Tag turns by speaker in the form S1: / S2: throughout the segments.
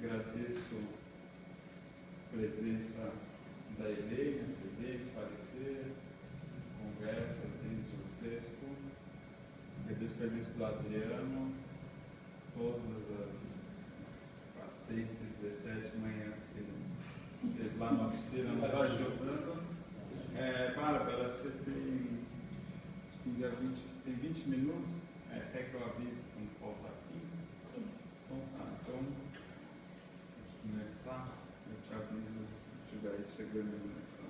S1: Agradeço a presença da Helena, presença, parecer, conversa desde o sexto. Agradeço a presença do Adriano, todas as 6h17 manhã que ele esteve lá na oficina nos ajudando. Bárbara, você tem 15 a 20, tem 20 minutos? Quer que eu avise como falta assim?
S2: Sim.
S1: Então tá, então começar, eu te aviso se estiver chegando nessa.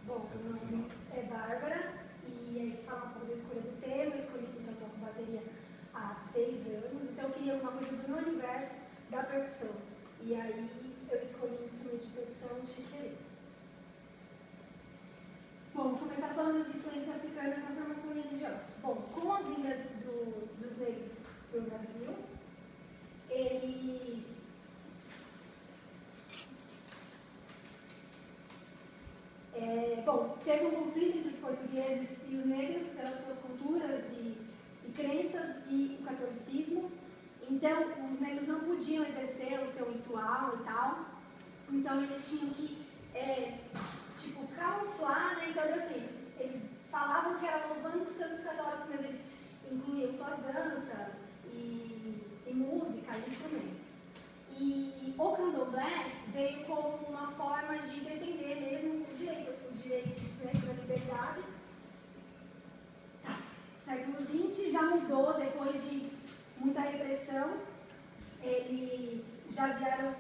S2: Bom, meu nome é Bárbara e aí fala um pouco da escolha do tema. Eu escolhi porque eu toco bateria há 6 anos, então eu queria alguma coisa do meu universo da percussão. E aí eu escolhi um instrumento de percussão chiqueiro. Bom, começar falando das influências africanas na formação religiosa. Bom, com a vinda dos negros para o Brasil, eles teve um conflito entre os portugueses e os negros pelas suas culturas e crenças e o catolicismo. Então, os negros não podiam exercer o seu ritual e tal. Então, eles tinham que, camuflar, né? Então, assim, eles falavam que era louvando os santos católicos, mas eles incluíam suas danças e música e instrumentos. E o candomblé veio como uma forma de defender mesmo o direito da liberdade. Século XX já mudou depois de muita repressão. Eles já vieram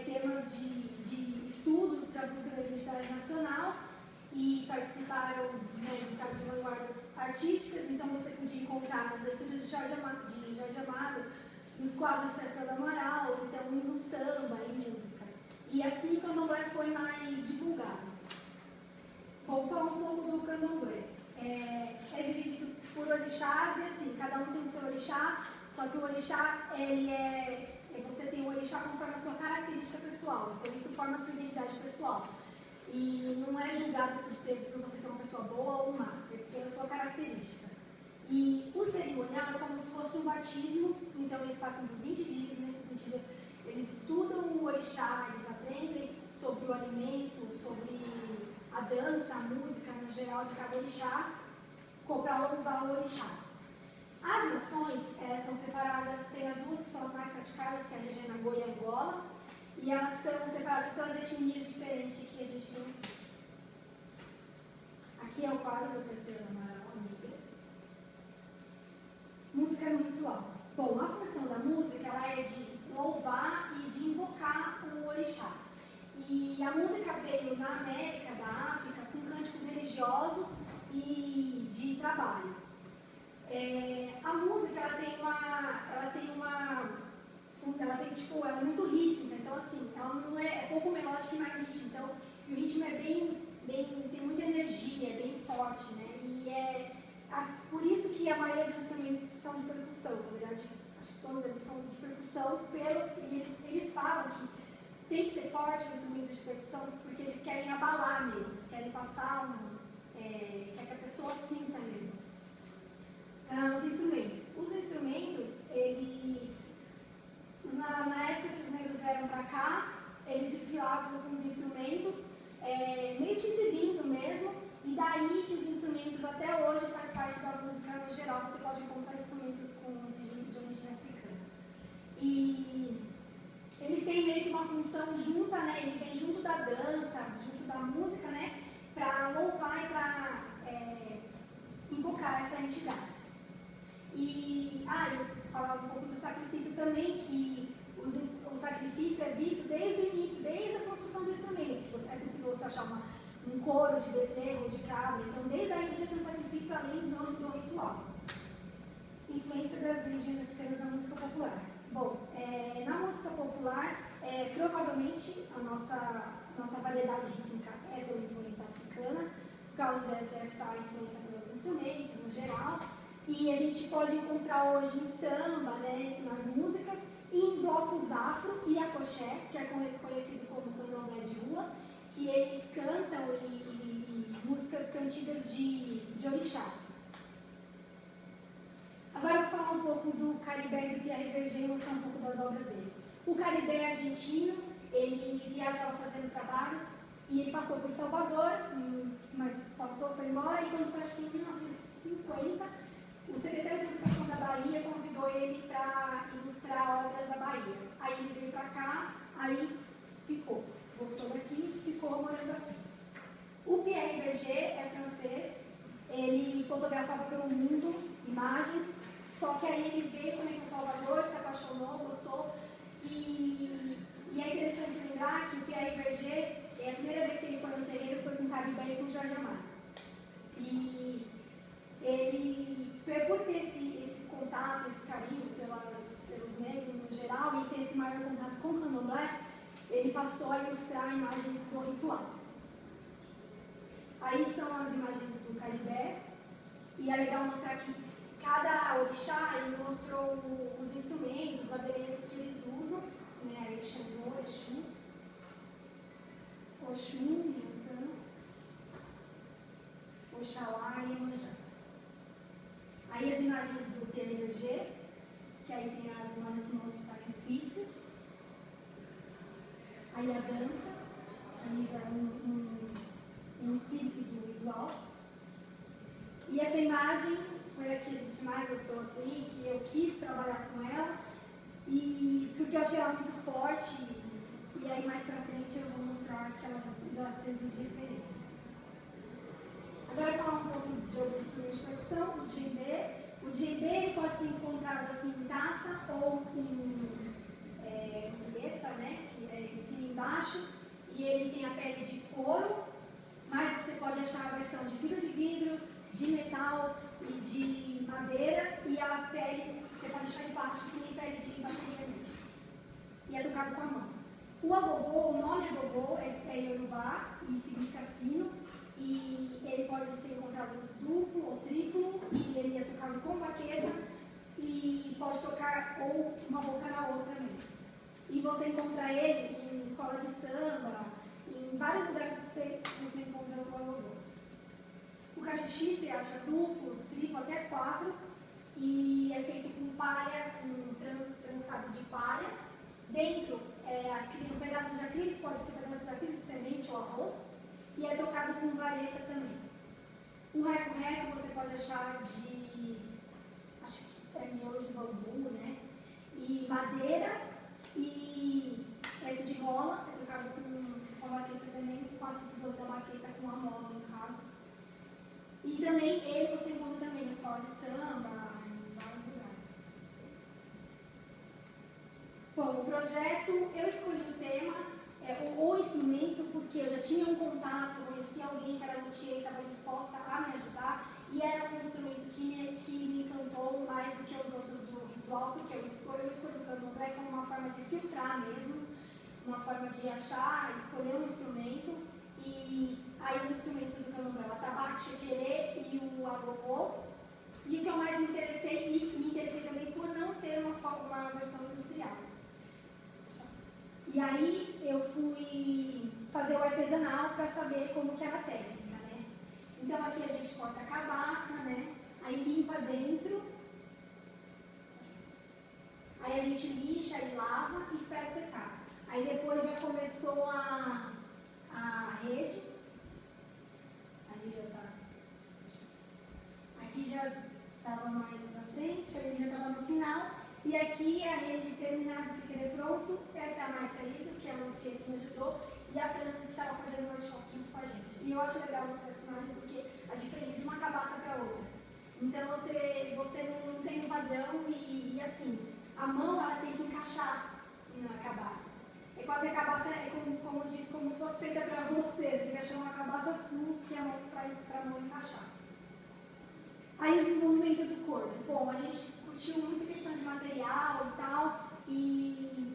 S2: temas de estudos para a busca da identidade nacional e participaram de vanguardas artísticas. Então você podia encontrar nas leituras de Jorge Amado, nos quadros de Tarsila do Amaral, então no samba e música. E assim o candomblé foi mais divulgado. Vou falar um pouco do candomblé. É dividido por orixás e assim, cada um tem o seu orixá, só que o orixá, você tem o orixá conforme a sua característica pessoal, então isso forma a sua identidade pessoal. E não é julgado por você ser uma pessoa boa ou má, é pela sua característica. E o cerimonial é como se fosse um batismo, então eles passam por 20 dias, nesses 20 dias eles estudam o orixá, eles aprendem sobre o alimento, sobre a dança, a música no geral de cada orixá, para louvar o orixá. As nações são separadas, tem as duas que são as mais praticadas, que é a região Nagoya e Angola, e elas são separadas pelas etnias diferentes que a gente tem aqui. Aqui é o quadro do Tarsila do Amaral, negra. Música no ritual. Bom, a função da música ela é de louvar e de invocar o orixá. E a música veio na América, da África, com cânticos religiosos e de trabalho. A música ela é muito rítmica, então assim, ela não é pouco melódica e mais rítmica, então o ritmo é tem muita energia, é bem forte, né? E por isso que a maioria dos instrumentos são de percussão, na verdade, acho que todos eles são de percussão, e eles falam que tem que ser forte os instrumentos de percussão, porque eles querem abalar mesmo, eles querem passar quer que a pessoa sinta mesmo. Os instrumentos, eles, na época que os negros vieram para cá, eles desfilavam com os instrumentos, meio que exibindo mesmo, e daí que os instrumentos até hoje faz parte da música no geral, você pode encontrar instrumentos de origem africana. E eles têm meio que uma função junta, né? Ele vem junto da dança, junto da música, né? Para louvar e para invocar essa entidade. Eu falava um pouco do sacrifício também, que o sacrifício é visto desde o início, desde a construção do instrumento. É possível você achar um couro de bezerro, de cabra, então desde aí já tem um sacrifício além do ritual. Influência das religiões africanas na música popular. Bom, na música popular, provavelmente a nossa variedade rítmica é pela influência africana, por causa dessa influência pelos instrumentos no geral, e a gente pode encontrar hoje em samba, né, nas músicas, e em blocos afro e afoxé, que é conhecido como candomblé de rua, que eles cantam e músicas cantigas de orixás. Agora eu vou falar um pouco do Caribé e do Pierre Berger e mostrar um pouco das obras dele. O Caribe argentino, ele viajava fazendo trabalhos e ele passou por Salvador, mas foi embora, e quando foi, acho que em 1950, o secretário de Educação da Bahia convidou ele para ilustrar obras da Bahia. Aí ele veio para cá, aí ficou. Gostou daqui, ficou morando aqui. O Pierre Berger é francês, ele fotografava pelo mundo imagens, só que aí ele veio, conheceu Salvador, se apaixonou, gostou, e é interessante lembrar que o Pierre Berger, a primeira vez que ele foi no terreiro foi com o Caribe e com o Jorge Amado. E ele, por ter esse contato, esse carinho pelos negros no geral, e ter esse maior contato com o candomblé, ele passou a ilustrar imagens do ritual. Aí são as imagens do Caribe, e é legal mostrar que cada orixá ele mostrou os instrumentos, os adereços que eles usam, né? Aí Xangô, Exu, Oxum, Yansan, Oxalá e Iemanjá. Aí as imagens do Pierre Berger, que aí tem as imagens que mostram o sacrifício. Aí a dança, aí já um espírito do ritual. E essa imagem foi a que a gente mais gostou, assim, que eu quis trabalhar com ela, e porque eu achei ela muito forte, e aí mais pra frente eu vou mostrar que ela já serve de referência. Agora eu vou falar um pouco de outro instrumento de percussão, o djembe. O djembe ele pode ser encontrado assim em taça ou em muleta, né, que é em cima e embaixo, e ele tem a pele de couro, mas você pode achar a versão de fibra de vidro, de metal e de madeira, e a pele você pode achar em plástico, que nem pele de bateria mesmo. E é tocado com a mão. O agogô, o nome agogô é Yorubá e significa sino, e ele pode ser encontrado duplo ou triplo, e ele é tocado com baqueta, e pode tocar ou uma boca na outra mesmo. E você encontra ele em escola de samba, em vários lugares você encontra o agogô. O cachixi você acha duplo, triplo, até 4, e é feito com palha, com trançado de palha. Dentro um pedaço de acrílico, pode ser pedaço de acrílico, semente ou arroz, e é tocado com vareta também. O reco-reco você pode achar acho que é miolo de bambu, né? E madeira, e esse de mola é tocado com a baqueta também, com 4 tesouros da baqueta, com a mola no caso. E também ele você encontra também na escola de samba, em vários lugares. Bom, o projeto, eu escolhi o tema, o instrumento, porque eu já tinha um contato, conheci alguém que era luthier e estava disposta a me ajudar, e era um instrumento que me encantou mais do que os outros do ritual, porque eu escolhi o candomblé como uma forma de filtrar mesmo, uma forma de achar, escolher um instrumento, e aí os instrumentos do candomblé, o atabaque, xequerê e o agogô. E o que eu mais me interessei também por não ter uma versão industrial. E aí eu fui fazer o artesanal para saber como que era a técnica, né? Então aqui a gente corta a cabaça, né? Aí limpa dentro. Aí a gente lixa e lava e espera secar. Aí depois já começou a rede. Ali já tá. Aqui já estava mais na frente, ali já estava no final. E aqui a rede terminada de querer pronto. Essa é a Márcia Lisa, que é a luthier que me ajudou, e a França que estava fazendo um workshop junto com a gente. E eu acho legal mostrar essa imagem porque a diferença de uma cabaça para outra. Então você não tem um padrão e assim, a mão ela tem que encaixar na cabaça. É quase a cabaça, como diz, como se fosse feita para você tem que achar uma cabaça sua que é para a mão encaixar. Aí o desenvolvimento do corpo. Bom, a gente discutiu muito questão de material e tal, e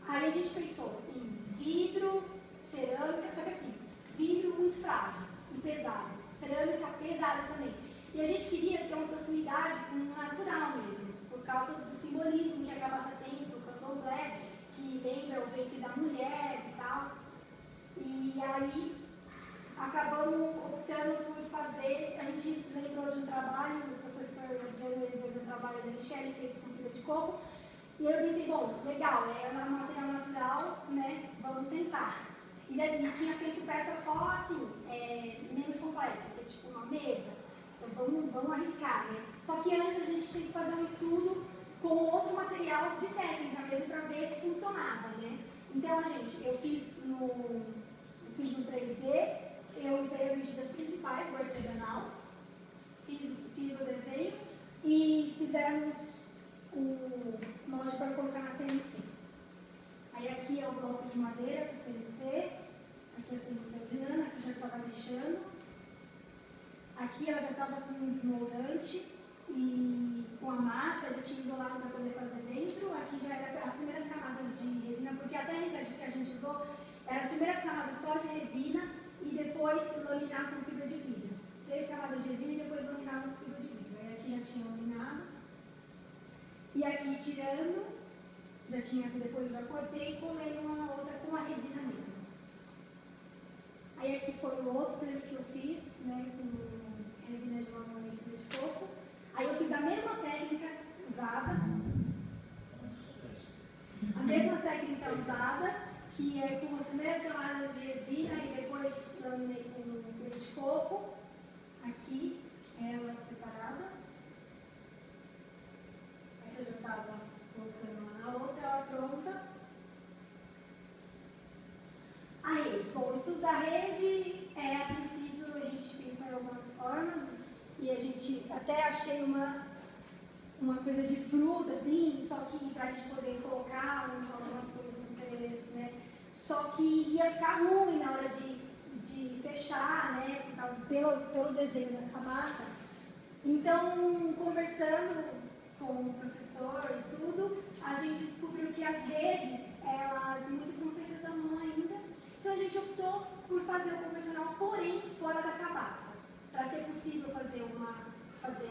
S2: aí a gente pensou em vidro, cerâmica, só que assim, vidro muito frágil e pesado, cerâmica pesada também. E a gente queria ter uma proximidade com o natural mesmo, por causa do simbolismo que a cabaça tem para o candomblé, que lembra o ventre da mulher e tal. E aí acabamos optando por fazer, a gente lembrou de um trabalho, o professor Adriano lembrou de um trabalho da Michelle feito com fibra de coco, E eu pensei, bom, legal, é um material natural, né? Vamos tentar. E tinha feito peça só assim, menos complexa, que é tipo uma mesa. Então vamos arriscar, né? Só que antes a gente tinha que fazer um estudo com outro material de técnica mesmo para ver se funcionava, né? Então, eu fiz no 3D, eu usei as medidas principais do artesanal, fiz o desenho e fizemos o molde para colocar na CNC. Aí aqui é o bloco de madeira para CNC, aqui a CNC usinando, aqui já estava lixando. Aqui ela já estava com um desmoldante e com a massa, já tinha isolado para poder fazer dentro. Aqui já era as primeiras camadas de resina, porque a técnica que a gente usou era as primeiras camadas só de resina e depois laminar com fibra de vidro. 3 camadas de resina e depois laminar com fibra de vidro. Aí aqui já tinha laminado. E aqui tirando, depois já cortei e colei uma na outra com a resina mesmo. Aí aqui foi o outro que eu fiz, né, com resina de limão e fibra de coco. Aí eu fiz a mesma técnica usada, que é com as primeiras camadas de resina e depois laminei com fibra de coco. Aqui, ela separada. Aqui eu já estava colocando uma na outra, ela pronta. A rede. Bom, isso da rede, a princípio a gente pensou em algumas formas e a gente até achei uma coisa de fruta, assim, só que para a gente poder colocar algumas coisas nos PVCs, né? Só que ia ficar ruim na hora de fechar, né? Por causa, pelo desenho da massa. Então, conversando com o professor e tudo, a gente descobriu que as redes, muitas são feitas à mão ainda. Então, a gente optou por fazer o convencional, porém, fora da cabaça. Para ser possível fazer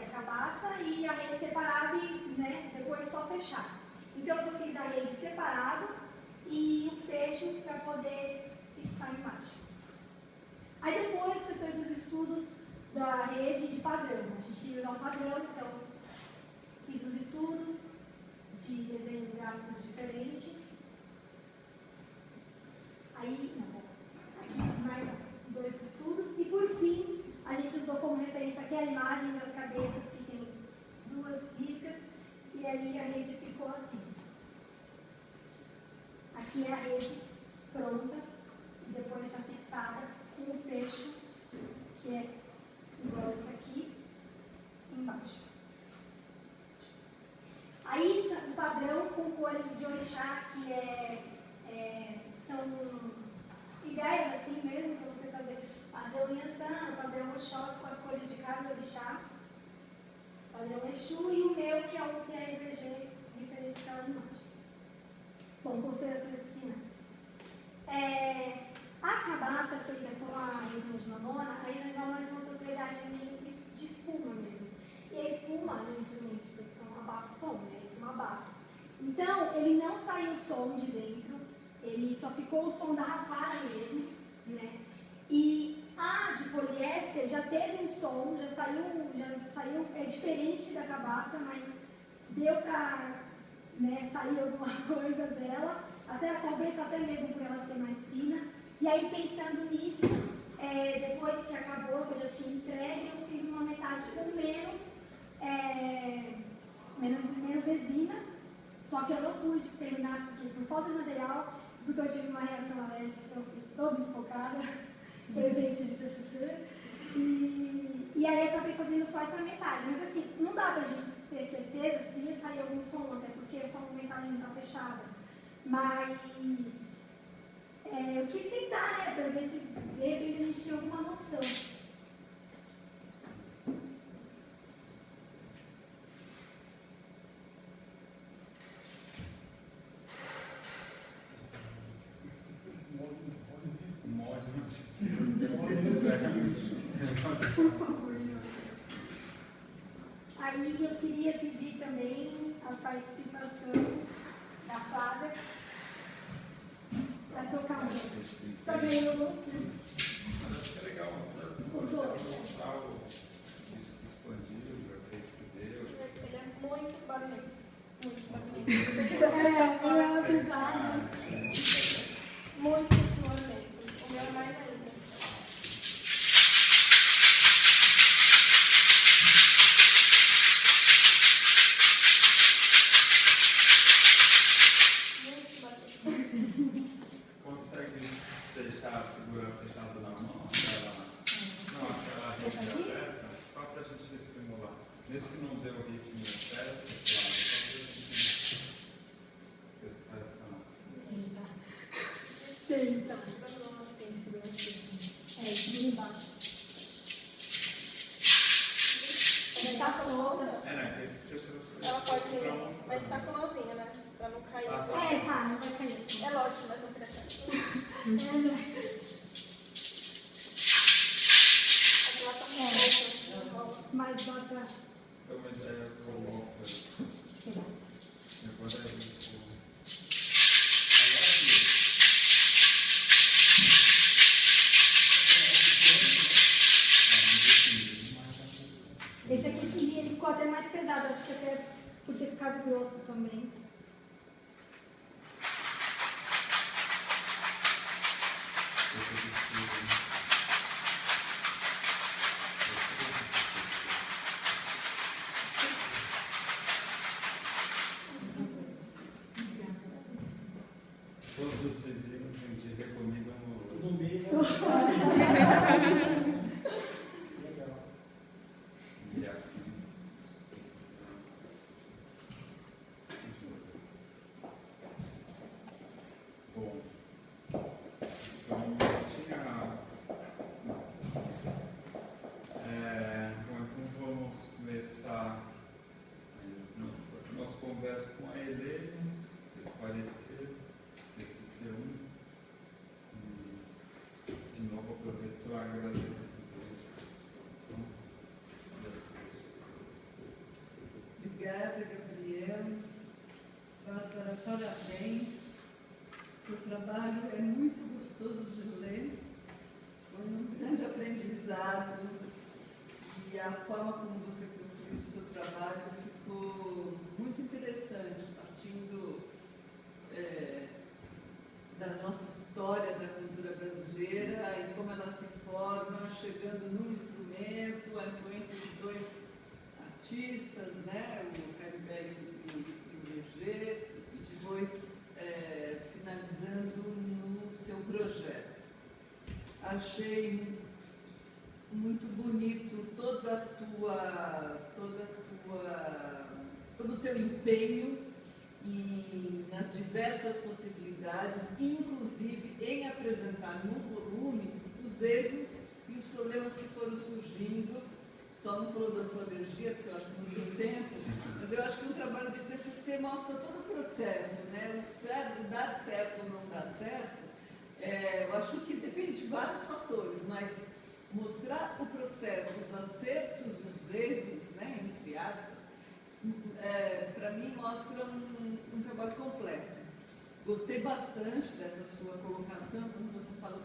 S2: a cabaça e a rede separada e, né, depois só fechar. Então, eu fiz a rede separada e o fecho para poder fixar embaixo. Aí depois foi feito os estudos da rede de padrão. A gente queria usar um padrão, então fiz os estudos de desenhos gráficos diferentes. Aí, aqui mais 2 estudos. E por fim, a gente usou como referência aqui a imagem das cabeças, que tem 2 riscas, e ali a rede ficou assim. Aqui é a rede pronta, e depois já fixada, com o fecho, que é igual esse aqui, embaixo. Aí, o padrão com cores de orixá, que são ideias assim mesmo, para você fazer padrão Yansan, padrão Oxóssi com as cores de cada orixá, padrão Exu, e o meu, que é o PRVG, referência àquela imagem. Bom, considerações finais. A cabaça feita com a resina de mamona, a resina de mamona tem uma propriedade de espuma mesmo. E a espuma no instrumento de produção abafa o som, né? Espuma abafa. Então, ele não saiu o som de dentro, ele só ficou o som da raspada mesmo, né? E a de poliéster já teve um som, já saiu, é diferente da cabaça, mas deu para, né, sair alguma coisa dela, talvez até mesmo por ela ser mais fina. E aí, pensando nisso, depois que acabou, que eu já tinha entregue, eu fiz uma metade com menos resina, só que eu não pude terminar porque, por falta de material, porque eu tive uma reação alérgica, então eu fiquei toda enfocada, presente de TCC, e aí eu acabei fazendo só essa metade. Mas assim, não dá pra gente ter certeza se ia sair algum som, até porque só uma metade não está fechada. Mas eu quis tentar, né, para ver se de repente a gente tinha alguma noção. Por favor, não. Aí eu queria pedir também a participação da Flávia para tocar música. Só ganhou
S1: acho que é legal mostrar o disco expandido, o efeito que deu.
S2: Ele é muito barulhento. Muito barulhento.
S3: Se você quiser fechar o
S2: É, pisada.
S3: muitíssimo ornamento. O meu é mais ainda. Muito bacana.
S1: Consegue deixar a segura fechada na mão? Aquela rede aberta, só para a gente simular. Mesmo que não dê o ritmo certo, claro, só para a gente testar essa.
S2: Tenta. É, de embaixo. Ela tá solta.
S1: Né? Esse tipo de
S3: Ela pode. Mas tá com mãozinha, né? Pra não cair.
S1: Ah, tá.
S2: É, tá, não vai cair assim.
S3: É lógico, mas não queria cair. Aquela tá solta.
S2: Mas dá pra...
S1: Então, uma ideia coloca. Depois a gente.
S2: Esse aqui, esse dia, ele ficou até mais pesado, acho que até por ter ficado grosso também.
S1: Todos os vizinhos um dia recomendam o Bom, então vamos começar nossa conversa com a Helene, esclarecer esse C1. De novo, aproveito para agradecer a participação das pessoas.
S4: Obrigada, Gabriel. Bárbara, parabéns. Seu trabalho é muito gostoso de ler. Foi um grande aprendizado. E a forma como você construiu o seu trabalho ficou muito interessante, partindo da nossa história da cultura brasileira e como ela se forma, chegando no instrumento, a influência de dois artistas, né? O Caribé e o Berger, e depois finalizando no seu projeto. Achei muito bonito todo o teu empenho e nas diversas possibilidades, inclusive em apresentar no volume os erros e os problemas que foram surgindo. Só não falou da sua alergia, porque eu acho que não tem tempo, mas eu acho que o trabalho de TCC mostra todo o processo, né? O certo, dar certo ou não dar certo, eu acho que depende de vários fatores, mas mostrar o processo, os acertos e os erros, né, entre aspas, para mim mostra um trabalho completo. Gostei bastante dessa sua colocação, quando você fala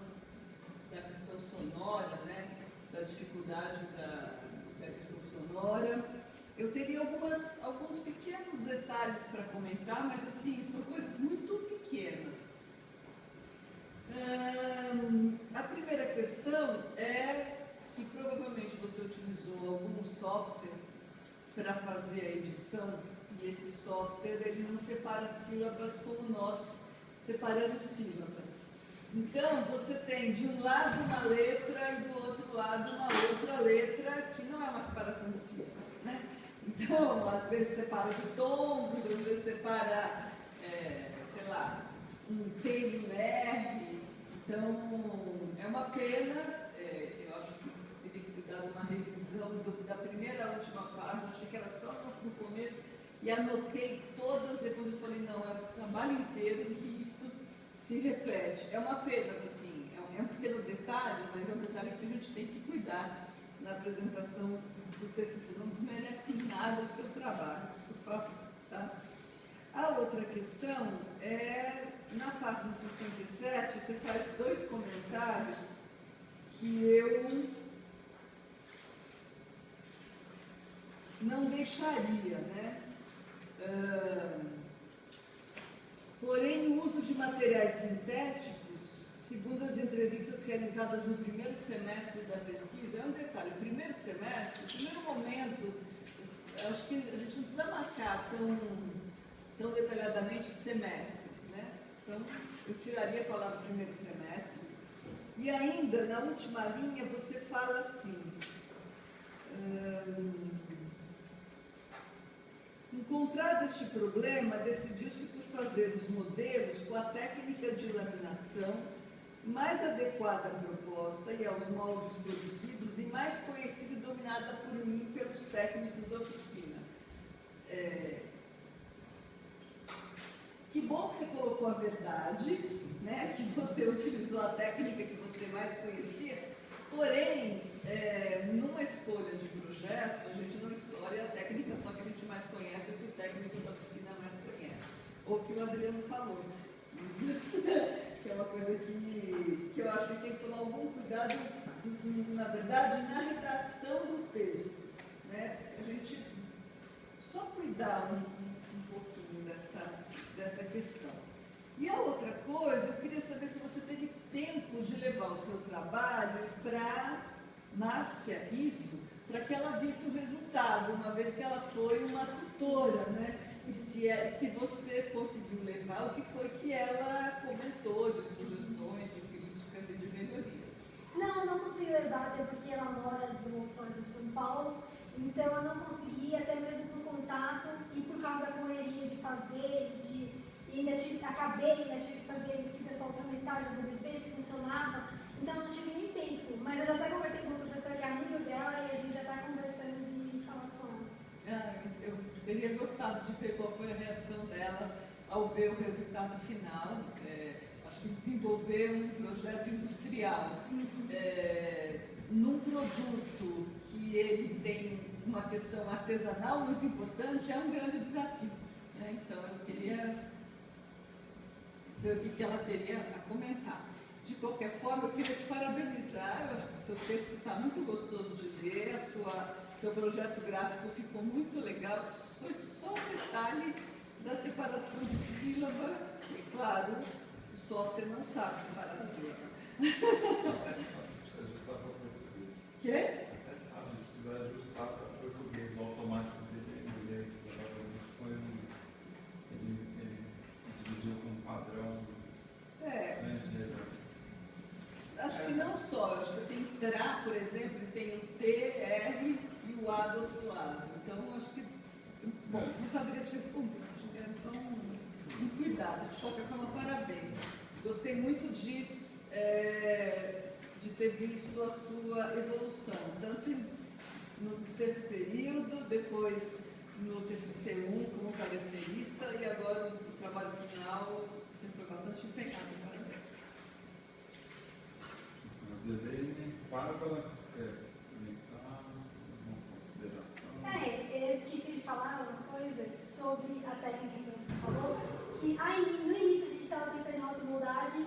S4: da questão sonora, né, da dificuldade da questão sonora. Eu teria alguns pequenos detalhes para comentar, mas assim, são coisas muito pequenas. A primeira questão é que provavelmente você utilizou algum software para fazer a edição, e esse software ele não separa sílabas como nós separamos sílabas. Então, você tem de um lado uma letra e do outro lado uma outra letra, que não é uma separação de sílabas, né? Então, às vezes separa de tons, às vezes separa, sei lá, um T e um R. Então, é uma pena, eu acho que teria que ter dado uma revisão da primeira à última página, achei que era só no começo, e anotei todas, depois eu falei, não, é o trabalho inteiro que isso se repete. É uma pena, assim, é um pequeno detalhe, mas é um detalhe que a gente tem que cuidar na apresentação do TCC. Não desmerece em nada o seu trabalho, por favor, tá? A outra questão é, na página 67, você faz dois comentários que eu não deixaria, né? Porém, o uso de materiais sintéticos, segundo as entrevistas realizadas no primeiro semestre da pesquisa, é um detalhe, o primeiro semestre, o primeiro momento, acho que a gente não precisa marcar tão detalhadamente semestre, né? Então, eu tiraria a palavra primeiro semestre. E ainda, na última linha, você fala assim, encontrado este problema, decidiu-se por fazer os modelos com a técnica de laminação mais adequada à proposta e aos moldes produzidos e mais conhecida e dominada por mim e pelos técnicos da oficina. Que bom que você colocou a verdade, né? Que você utilizou a técnica que você mais conhecia, porém, numa escolha de projeto, a gente não escolhe a técnica só que a gente mais conhece ou que o técnico da oficina mais conhece, ou que o Adriano falou. Isso, que é uma coisa que eu acho que tem que tomar algum cuidado, na verdade, na redação do texto, né? A gente só cuidar um pouquinho dessa questão. E a outra coisa, eu queria saber se você teve tempo de levar o seu trabalho para Márcia, isso, para que ela visse o resultado, uma vez que ela foi uma tutora, né? E se você conseguiu levar, o que foi que ela comentou de sugestões, de críticas e de melhorias?
S2: Não, não consegui levar, até porque ela mora do outro lado de São Paulo, então eu não consegui, até mesmo por contato e por causa da correria de fazer, fiz essa outra metade para ver se funcionava, então não tive nem tempo, mas eu já até conversei com o professor que é amigo dela e a gente já está conversando de falar com ela.
S4: Eu teria gostado de ver qual foi a reação dela ao ver o resultado final. Acho que desenvolver um projeto industrial num produto que ele tem uma questão artesanal muito importante é um grande desafio, né? Então eu queria ver o que ela teria a comentar. De qualquer forma, eu queria te parabenizar. Eu acho que o seu texto está muito gostoso de ler, seu projeto gráfico ficou muito legal. Foi só um detalhe da separação de sílaba, e claro, o software não sabe separar sílaba.
S1: Precisa ajustar para o português.
S4: Quê?
S1: Até sabe, precisa ajustar para o português, o automático dele em inglês, provavelmente ele dividiu com um padrão estrangeiro.
S4: Acho que não só, acho que você tem TRA, por exemplo, ele tem o T, R e o A do outro lado. Então, acho que, bom, não saberia te responder, acho que é só um cuidado. De qualquer forma, parabéns. Gostei muito de ter visto a sua evolução, tanto no 6º período, depois no TCC1 como parecerista e agora no trabalho final, você foi bastante empenhado. Parabéns.
S1: Adeline, Bárbara, você quer comentar uma consideração?
S2: Eu esqueci de falar uma coisa sobre a técnica que você falou, que no início a gente estava pensando em automoldagem,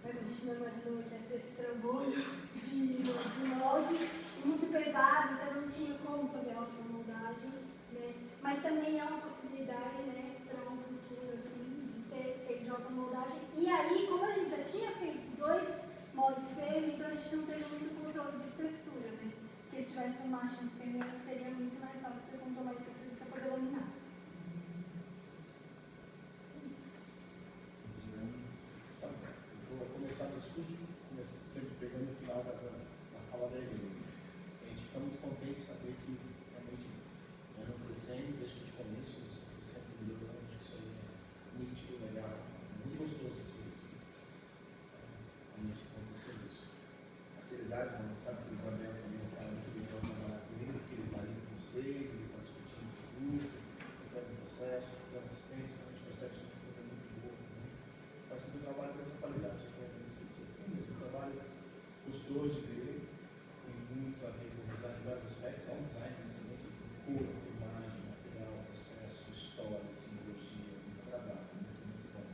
S2: mas a gente não imaginou que ia ser esse trambolho de molde, muito pesado, então não tinha como fazer automoldagem, né? Mas também é uma possibilidade, né, para um futuro assim, de ser feito de automoldagem. E aí, como a gente já tinha feito 2 moldes fêmea, então a gente não teve muito controle de espessura, né? Porque se tivesse um macho e um fêmea, seria muito mais fácil para controlar a espessura para poder laminar.
S5: Vou começar o discurso, pegando o final da fala da Helena. A gente fica muito contente de saber que realmente nós vamos crescendo desde o começo, sempre melhorando, acho que isso aí é nítido, legal, muito gostoso de isso. Realmente acontecer isso. A seriedade, a gente sabe que o Gabriel também é um cara muito bem para trabalhar com ele, porque ele está ali com vocês, ele está discutindo tudo, tocando o processo, dando assistência, a gente percebe isso uma coisa muito boa também. Faz com que o trabalho tenha essa qualidade. Um trabalho gostoso de ver, tem muito a ver com o design em vários aspectos, é um design excelente, cor, imagem, material, processo, história, simbologia, muito agradável, muito bom.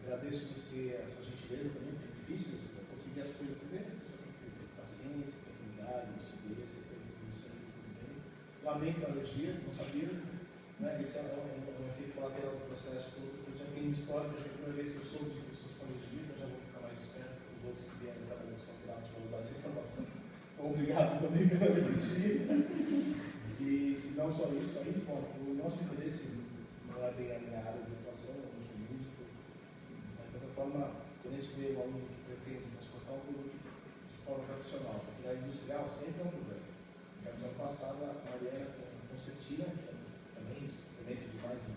S5: Agradeço você, a sua gentileza também, que é difícil conseguir as coisas também, a pessoa tem que ter paciência, tranquilidade, lucidez, tem tudo isso aí, tudo bem. Lamento a alergia, não sabia, né? Esse é um efeito colateral do processo todo, eu tinha tenho um histórico, acho que a primeira vez que eu soube de pessoas com alergia, eu já vou ficar mais esperto com os outros que vieram trabalhando com os vão usar essa informação. Então, obrigado também pela alergia. E não só isso, aí, bom, o nosso interesse não é bem a minha área de atuação, eu não sou músico, mas de qualquer forma, quando a gente vê o aluno que pretende transportar um produto de forma tradicional, porque a industrial sempre é um problema. No ano passado, a Mariana com Concertina, que é também experimente de mais de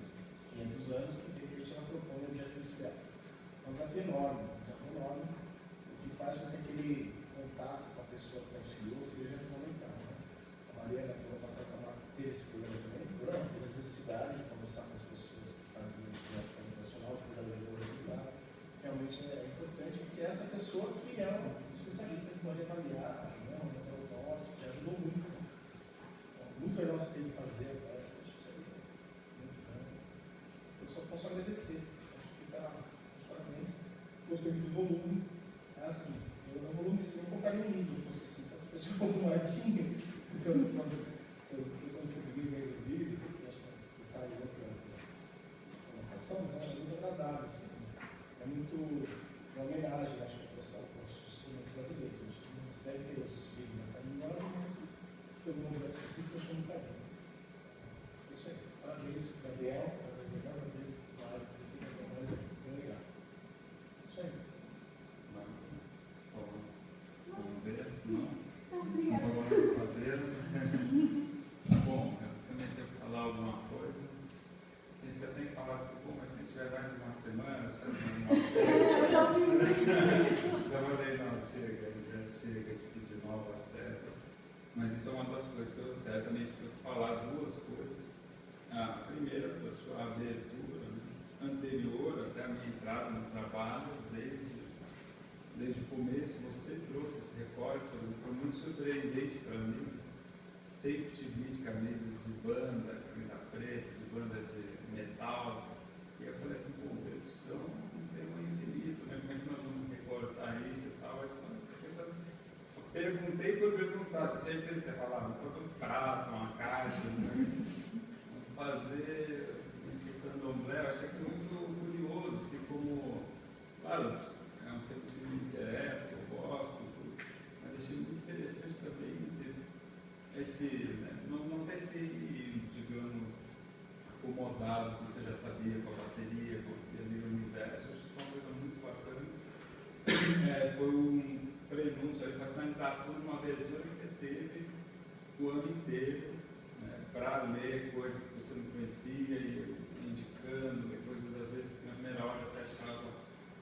S5: 500 anos, que de repente ela propõe um objeto industrial. É um desafio enorme, o que faz com que aquele contato com a pessoa que auxiliou seja fundamental. Né? A Mariana, que eu vou passar para ela, teve esse problema também, teve essa necessidade de conversar com as pessoas que fazem esse projeto internacional, que já levou o resultado. Realmente é importante, porque é essa pessoa que é um especialista que pode avaliar, né, um diagnóstico, que ajudou muito. Né? Muito legal você tem que fazer a peça, acho que isso aí é muito bom. Eu só posso agradecer, acho que está, parabéns. Gostei do volume, é assim, no volume assim, eu colocaria um livro, se fosse assim, sabe? Se fosse um latinho, porque eu questão que eu peguei mesmo o livro, porque acho que está ali outra formatação, mas é muito agradável, assim. É muito uma homenagem, acho que aos instrumentos brasileiros. A gente não deve ter outros livros nessa linguagem, mas foi um lugar específico, acho que não está bem. É isso aí. Parabéns, Gabriel, parabéns, Mário, por esse trabalho bem legal. Isso aí.
S2: Obrigada.
S1: Bom, eu também tenho que falar alguma coisa. Você tem que falar assim, mas se a gente tiver mais de uma semana, você vai fazer uma coisa.
S2: Eu já ouvi muito isso.
S1: Eu falei, não, chega de pedir novas peças. Mas isso é uma das coisas que eu certamente tenho que falar duas coisas. A primeira, da sua abertura, né, anterior até a minha entrada no trabalho, desde o começo, você trouxe esse recorte, foi muito surpreendente para mim. Sempre te vi de camisa de banda, camisa preta, de banda de metal. E eu falei assim, pô, percussão não tem um infinito, né? Como é que nós vamos recortar isso e tal? Mas quando eu perguntei por perguntar, tinha certeza que você falava, vamos fazer um prato, uma caixa, né? Vamos fazer esse candomblé. Eu achei que muito curioso, assim, como, claro, é um tempo que me interessa, que eu gosto, mas achei muito interessante também ter esse, né, não ter se, digamos, acomodado com o que você já sabia, com a bateria, com aquele universo. Acho que foi uma coisa muito bacana. Foi um prenúncio, foi a finalização de uma abertura que você teve o ano inteiro, né, para ler coisas que você não conhecia e indicando, coisas às vezes que na primeira hora você achava,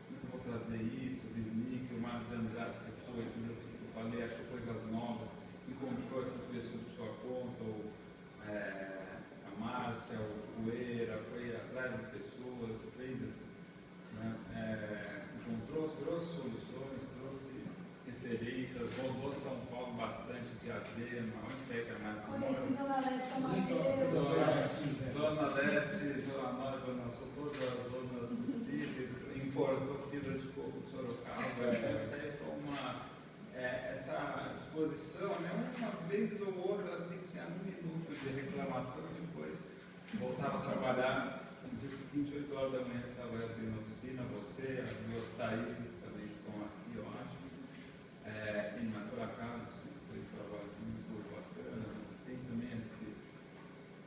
S1: não vou trazer isso, o Wisnik, o Mário de Andrade, você foi, entendeu? Eu falei, achou coisas novas, encontrou essas pessoas por sua conta, ou a Márcia, o Poeira, foi atrás das pessoas, fez assim, né, encontrou, trouxe soluções, trouxe referências, rodou São Paulo bastante, Diadema, onde que é a Márcia mora?
S2: Zona Leste, São Mateus.
S1: Zona Leste, Zona Norte, Zona Sul, todas as zonas possíveis, importou fibra de coco de Sorocaba. Isso aí foi essa exposição, né? Uma vez ou outra, assim, tinha um minuto de reclamação e depois voltava a trabalhar. No dia seguinte, 8 horas da manhã, estava abrindo a oficina, você, as duas Thaíses também estão aqui, eu acho. E não é por acaso, sempre foi esse trabalho muito bacana.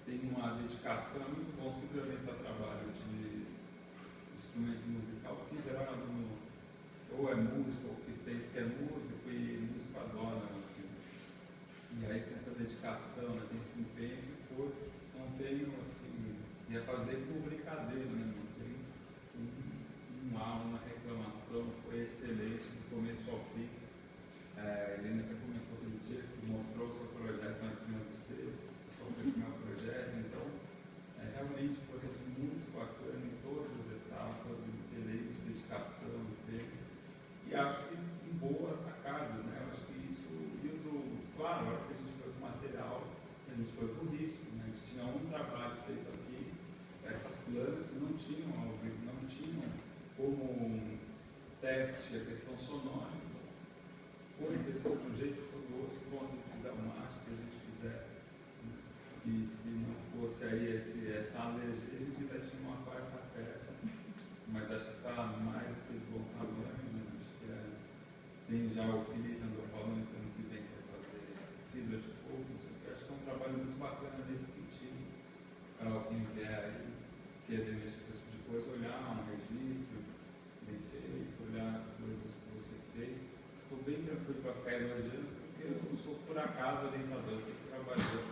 S1: Tem uma dedicação, é muito bom simplesmente para trabalho de instrumento musical, porque em geral aluno ou é músico, ou que pensa que é músico e músico adora. E aí tem essa dedicação, né, tem esse empenho que não tenho assim, ia fazer por brincadeira, né, não tem uma reclamação, foi excelente do começo ao fim. A Helena até comentou outro dia que mostrou o seu projeto antes de vocês, qual foi o meu projeto, então realmente um processo muito bacana em todas as etapas, excelente dedicação, empenho, e acho que boas sacadas, né? Eu acho que isso, claro, a hora que a gente foi para o material, a gente foi para o risco, né? A gente tinha um trabalho feito aqui, essas planas que não tinham ao vivo, não tinham como um teste a questão sonora. Foi, testou de um jeito, testou do outro, se bom, se fizer um macho, se a gente fizer, né? E se não fosse aí essa alergia, a gente ainda tinha uma quarta peça alguém vier aí, querer mexer com esse tipo de coisa, olhar um registro bem feito, olhar as coisas que você fez. Estou bem tranquilo para ficar elogiando, porque eu não sou por acaso orientador, você que trabalhou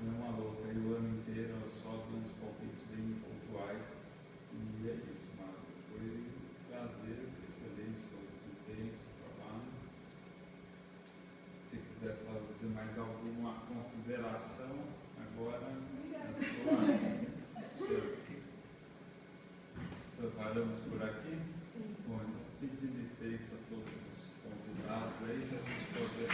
S1: uma louca aí o ano inteiro, eu só dou uns palpites bem pontuais. E é isso, Marco. Foi um prazer, excelente todo esse tempo, esse trabalho. Se quiser fazer mais alguma consideração, agora a sua chance. Paramos por aqui?
S2: Sim.
S1: Bom, então pedir licença a todos os convidados aí, para a gente poder